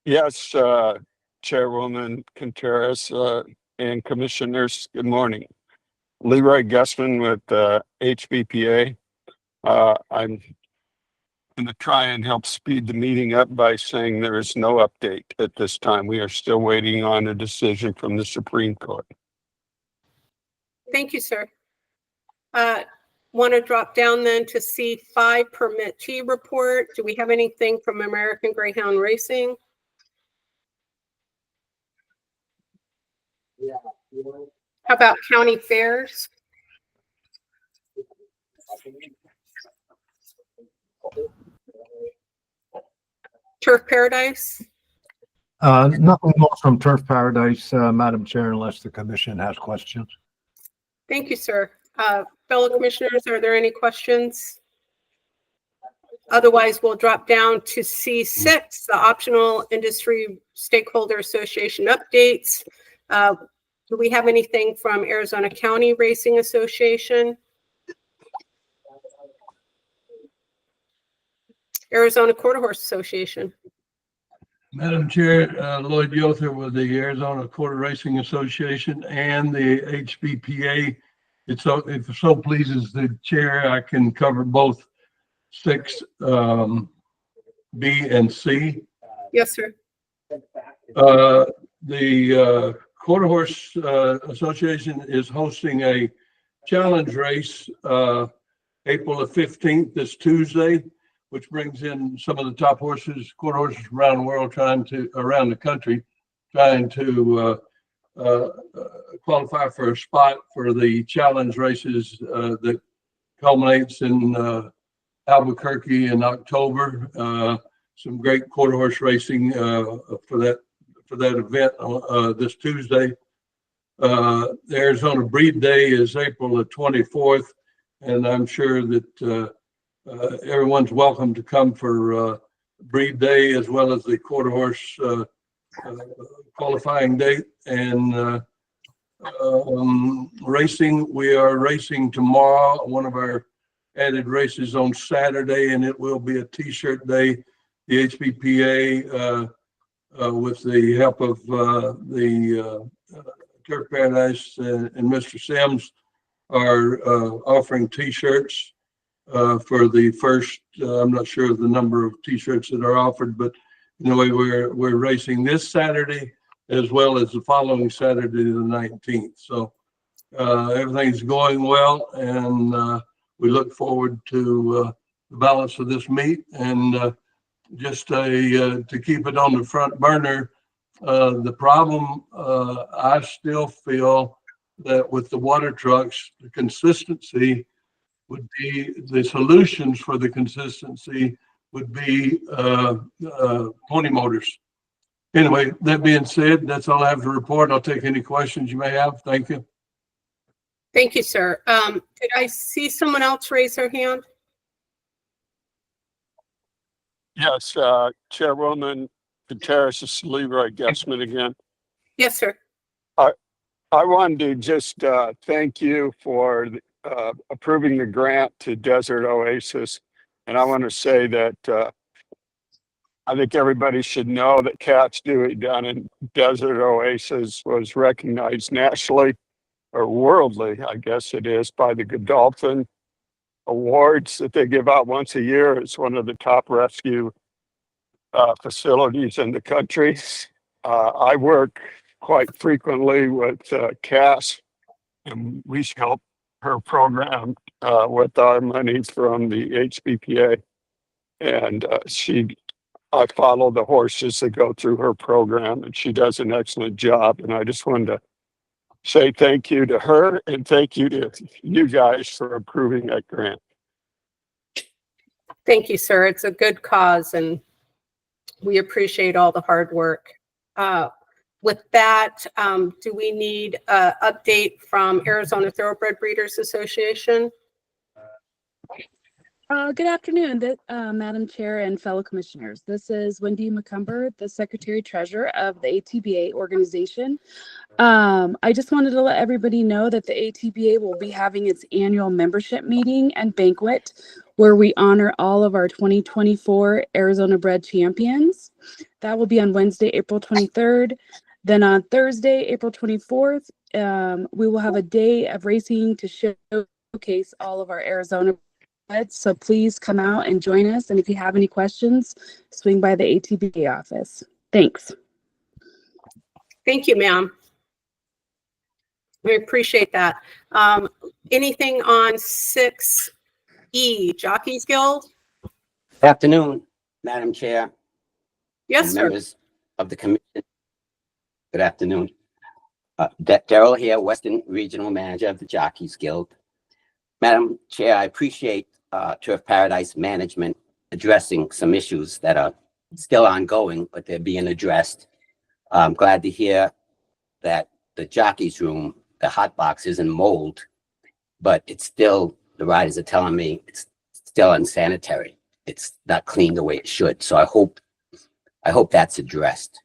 Yes, Chairwoman Contreras and Commissioners, good morning. Leroy Guessman with HBPA. I'm going to try and help speed the meeting up by saying there is no update at this time. We are still waiting on a decision from the Supreme Court. Thank you, sir. Want to drop down then to C5, permittee report. Do we have anything from American Greyhound Racing? How about county fairs? Turf Paradise? Nothing more from Turf Paradise, Madam Chair, unless the commission has questions. Thank you, sir. Fellow commissioners, are there any questions? Otherwise, we'll drop down to C6, the optional industry stakeholder association updates. Do we have anything from Arizona County Racing Association? Arizona Quarter Horse Association? Madam Chair, Lloyd Yother with the Arizona Quarter Racing Association and the HBPA. If it so pleases the chair, I can cover both 6, B and C. Yes, sir. The Quarter Horse Association is hosting a challenge race April the 15th, this Tuesday, which brings in some of the top horses, quarter horses around the world, around the country, trying to qualify for a spot for the challenge races that culminates in Albuquerque in October. Some great quarter horse racing for that event this Tuesday. The Arizona Breed Day is April the 24th, and I'm sure that everyone's welcome to come for Breed Day as well as the quarter horse qualifying date. And racing, we are racing tomorrow, one of our added races on Saturday, and it will be a t-shirt day. The HBPA, with the help of the Turf Paradise and Mr. Sims, are offering t-shirts for the first, I'm not sure of the number of t-shirts that are offered, but anyway, we're racing this Saturday as well as the following Saturday, the 19th. So everything's going well, and we look forward to the balance of this meet. And just to keep it on the front burner, the problem I still feel that with the water trucks, the consistency would be, the solutions for the consistency would be pony motors. Anyway, that being said, that's all I have to report. I'll take any questions you may have. Thank you. Thank you, sir. Did I see someone else raise their hand? Yes, Chairwoman Gutierrez, this is Leroy Guessman again. Yes, sir. I wanted to just thank you for approving the grant to Desert Oasis. And I want to say that I think everybody should know that Catch Dewey down in Desert Oasis was recognized nationally or worldly, I guess it is, by the Godolphin Awards that they give out once a year. It's one of the top rescue facilities in the country. I work quite frequently with Cass, and we help her program with our money from the HBPA. And I follow the horses that go through her program, and she does an excellent job. And I just wanted to say thank you to her and thank you to you guys for approving that grant. Thank you, sir. It's a good cause, and we appreciate all the hard work. With that, do we need an update from Arizona Thoroughbred Breeders Association? Good afternoon, Madam Chair and fellow commissioners. This is Wendy McCumber, the Secretary Treasurer of the ATBA organization. I just wanted to let everybody know that the ATBA will be having its annual membership meeting and banquet where we honor all of our 2024 Arizona bred champions. That will be on Wednesday, April 23rd. Then on Thursday, April 24th, we will have a day of racing to showcase all of our Arizona breds. So please come out and join us. And if you have any questions, swing by the ATBA office. Thanks. Thank you, ma'am. We appreciate that. Anything on 6E, Jockeys Guild? Afternoon, Madam Chair. Yes, and sir. Members of the commission. Good afternoon. Daryl here, Western Regional Manager of the Jockeys Guild. Madam Chair, I appreciate Turf Paradise Management addressing some issues that are still ongoing, but they're being addressed. I'm glad to hear that the jockeys room, the hot box isn't mold, but it's still, the riders are telling me it's still unsanitary. It's not clean the way it should. So I hope that's addressed.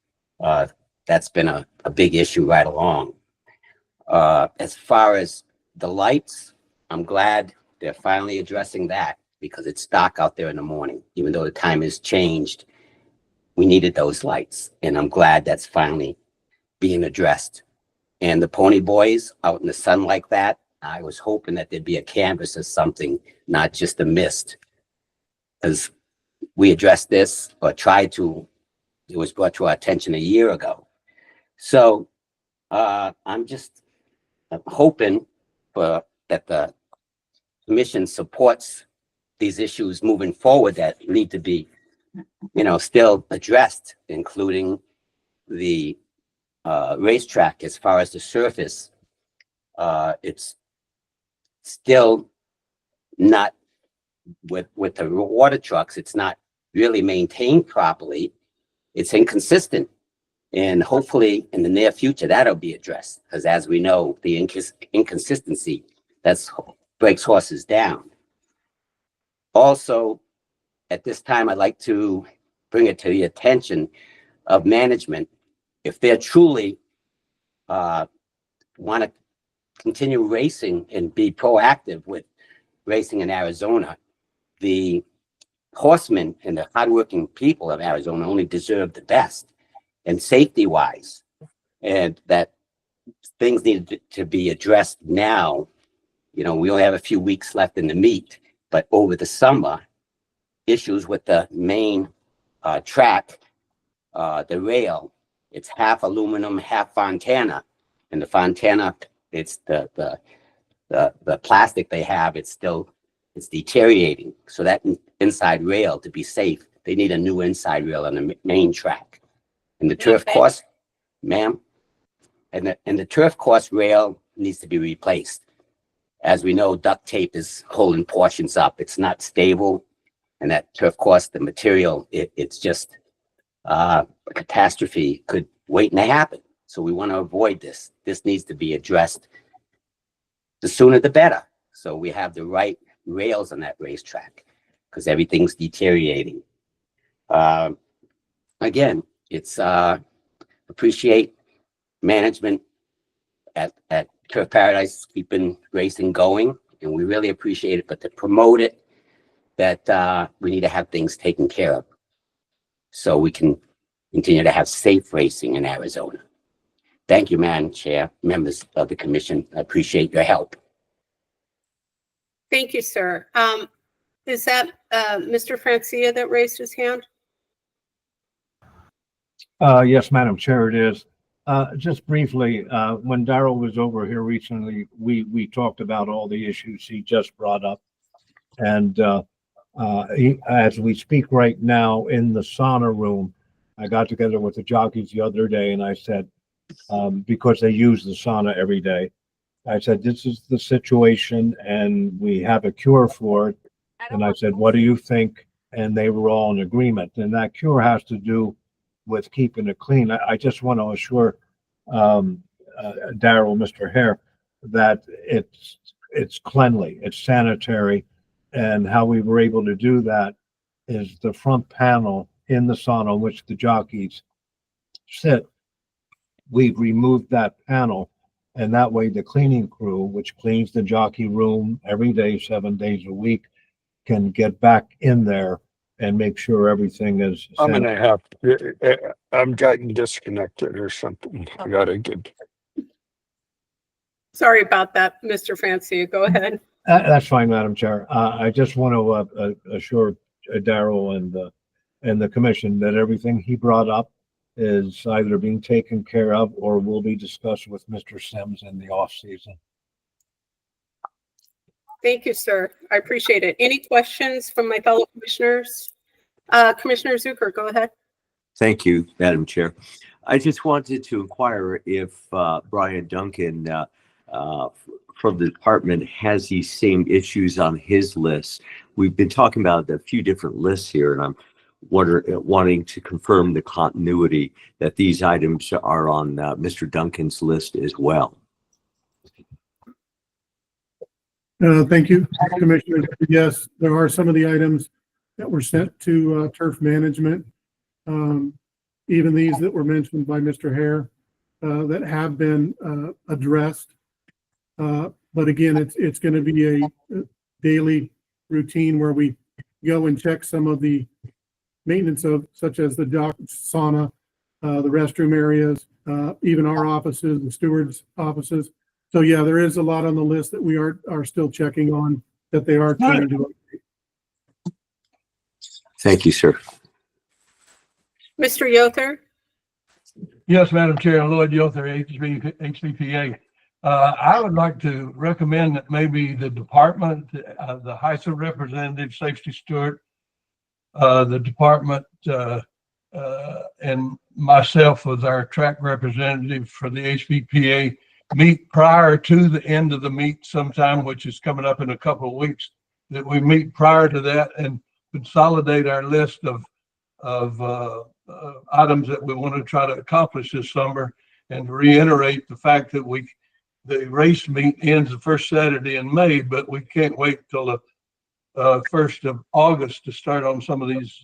That's been a big issue right along. As far as the lights, I'm glad they're finally addressing that because it's dark out there in the morning, even though the time has changed. we needed those lights, and I'm glad that's finally being addressed. And the pony boys out in the sun like that, I was hoping that there'd be a canvas or something, not just a mist. Because we addressed this, or tried to, it was brought to our attention a year ago. So I'm just hoping that the commission supports these issues moving forward that need to be, still addressed, including the racetrack. As far as the surface, it's still not with the water trucks. It's not really maintained properly. It's inconsistent, and hopefully in the near future that'll be addressed. Because as we know, the inconsistency breaks horses down. Also, at this time, I'd like to bring it to the attention of management. If they're truly want to continue racing and be proactive with racing in Arizona, the horsemen and the hardworking people of Arizona only deserve the best, and safety-wise, and that things need to be addressed now. We only have a few weeks left in the meet, but over the summer, issues with the main track, the rail, it's half aluminum, half Fontana, and the Fontana, it's the plastic they have, it's deteriorating. So that inside rail, to be safe, they need a new inside rail on the main track. And the turf course, ma'am, and the turf course rail needs to be replaced. As we know, duct tape is holding portions up. It's not stable. And that turf course, the material, it's just a catastrophe could waiting to happen. So we want to avoid this. This needs to be addressed. The sooner the better. So we have the right rails on that racetrack, because everything's deteriorating. Again, it's appreciate management at Turf Paradise keeping racing going, and we really appreciate it. But to promote it, that we need to have things taken care of so we can continue to have safe racing in Arizona. Thank you, Madam Chair, members of the commission. I appreciate your help. Thank you, sir. Is that Mr. Francia that raised his hand? Yes, Madam Chair, it is. Just briefly, when Darrell was over here recently, we talked about all the issues he just brought up. And as we speak right now in the sauna room, I got together with the jockeys the other day and I said, because they use the sauna every day, I said, this is the situation and we have a cure for it. And I said, what do you think? And they were all in agreement. And that cure has to do with keeping it clean. I just want to assure Darrell, Mr. Hare, that it's cleanly, it's sanitary. And how we were able to do that is the front panel in the sauna on which the jockeys sit. We've removed that panel, and that way the cleaning crew, which cleans the jockey room every day, 7 days a week, can get back in there and make sure everything is I'm getting disconnected or something. I gotta get. Sorry about that, Mr. Francia. Go ahead. That's fine, Madam Chair. I just want to assure Darrell and the commission that everything he brought up is either being taken care of or will be discussed with Mr. Sims in the off season. Thank you, sir. I appreciate it. Any questions from my fellow commissioners? Commissioner Zucker, go ahead. Thank you, Madam Chair. I just wanted to inquire if Brian Duncan from the department has these same issues on his list. We've been talking about a few different lists here, and I'm wanting to confirm the continuity that these items are on Mr. Duncan's list as well. Thank you, Commissioner. Yes, there are some of the items that were sent to turf management. Even these that were mentioned by Mr. Hare that have been addressed. But again, it's going to be a daily routine where we go and check some of the maintenance of, such as the dock, sauna, the restroom areas, even our offices, the stewards' offices. So yeah, there is a lot on the list that we are still checking on, that they are trying to. Thank you, sir. Mr. Yother? Yes, Madam Chair, Lloyd Yother, HVPA. I would like to recommend that maybe the department, the HISA representative, safety steward, the department, and myself as our track representative for the HVPA meet prior to the end of the meet sometime, which is coming up in a couple of weeks, that we meet prior to that and consolidate our list of items that we want to try to accomplish this summer, and reiterate the fact that the race meet ends the first Saturday in May, but we can't wait till the 1st of August to start on some of these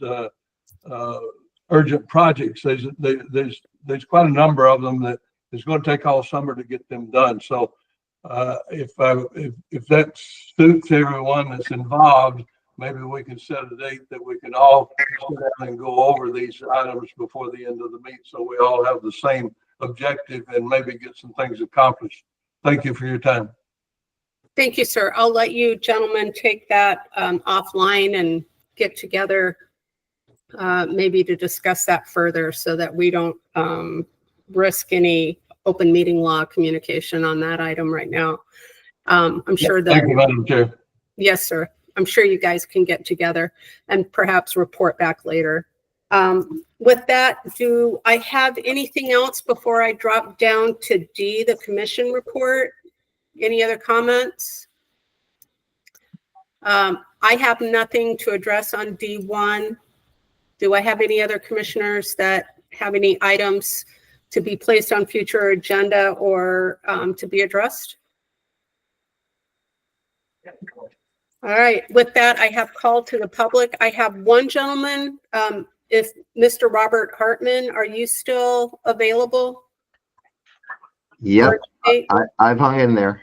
urgent projects. There's quite a number of them that it's going to take all summer to get them done. So if that suits everyone that's involved, maybe we can set a date that we can all sit down and go over these items before the end of the meet, so we all have the same objective and maybe get some things accomplished. Thank you for your time. Thank you, sir. I'll let you gentlemen take that offline and get together maybe to discuss that further, so that we don't risk any open meeting law communication on that item right now. I'm sure that. Thank you, Madam Chair. Yes, sir. I'm sure you guys can get together and perhaps report back later. With that, do I have anything else before I drop down to D, the commission report? Any other comments? I have nothing to address on D1. Do I have any other commissioners that have any items to be placed on future agenda or to be addressed? All right, with that, I have called to the public. I have one gentleman. If Mr. Robert Hartman, are you still available? Yep, I've hung in there.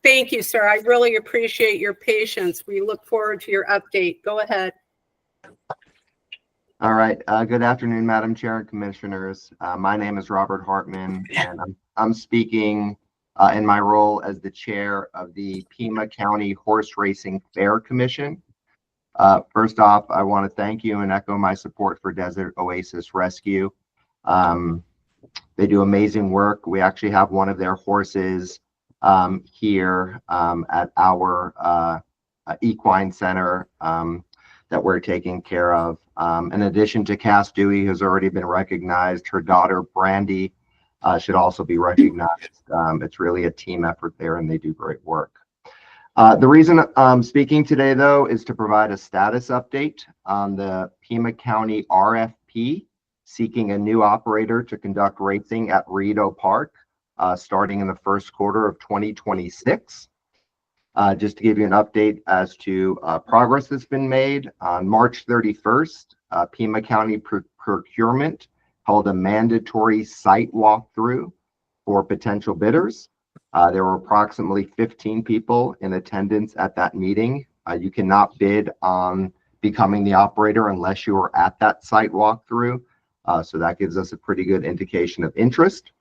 Thank you, sir. I really appreciate your patience. We look forward to your update. Go ahead. All right. Good afternoon, Madam Chair and Commissioners. My name is Robert Hartman, and I'm speaking in my role as the chair of the Pima County Horse Racing Fair Commission. First off, I want to thank you and echo my support for Desert Oasis Rescue. They do amazing work. We actually have one of their horses here at our equine center that we're taking care of. In addition to Cass Dewey, who's already been recognized, her daughter Brandy should also be recognized. It's really a team effort there, and they do great work. The reason I'm speaking today, though, is to provide a status update on the Pima County RFP seeking a new operator to conduct racing at Rito Park starting in the first quarter of 2026. Just to give you an update as to progress that's been made, on March 31st, Pima County Procurement held a mandatory site walkthrough for potential bidders. There were approximately 15 people in attendance at that meeting. You cannot bid on becoming the operator unless you are at that site walkthrough. So that gives us a pretty good indication of interest.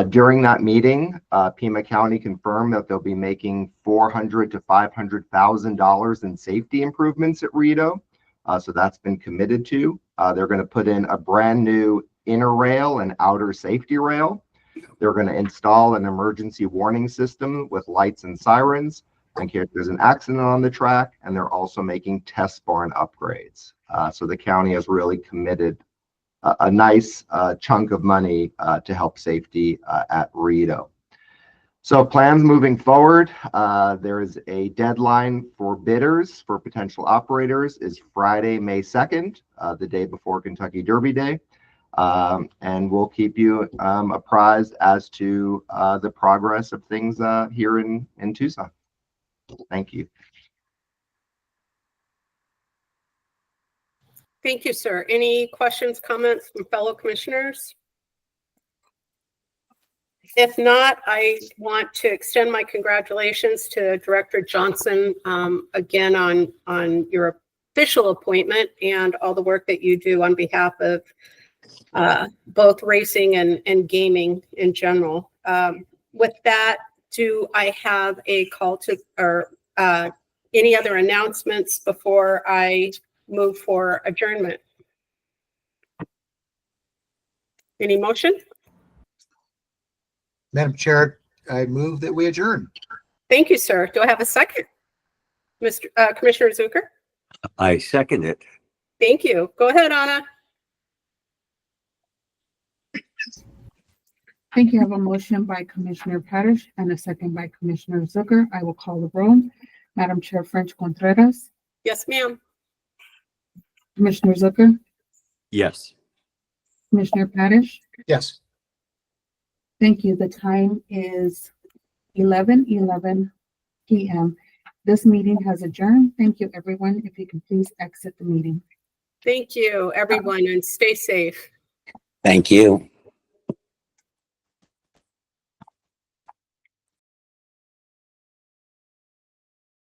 During that meeting, Pima County confirmed that they'll be making $400,000 to $500,000 in safety improvements at Rito. So that's been committed to. They're going to put in a brand new inner rail and outer safety rail. They're going to install an emergency warning system with lights and sirens in case there's an accident on the track. And they're also making test barn upgrades. So the county has really committed a nice chunk of money to help safety at Rito. So plans moving forward, there is a deadline for bidders for potential operators is Friday, May 2nd, the day before Kentucky Derby Day. And we'll keep you apprised as to the progress of things here in Tucson. Thank you. Thank you, sir. Any questions, comments from fellow commissioners? If not, I want to extend my congratulations to Director Johnson again on your official appointment and all the work that you do on behalf of both racing and gaming in general. With that, do I have a call to, or any other announcements before I move for adjournment? Any motion? Madam Chair, I move that we adjourn. Thank you, sir. Do I have a second? Commissioner Zucker? I second it. Thank you. Go ahead, Anna. Thank you. I have a motion by Commissioner Parrish and a second by Commissioner Zucker. I will call the roll. Madam Chair French Contreras, Yes, ma'am. Commissioner Zucker, Yes. Commissioner Parrish. Yes. Thank you. The time is 11:11 p.m. This meeting has adjourned. Thank you, everyone. If you can please exit the meeting. Thank you, everyone, and stay safe. Thank you.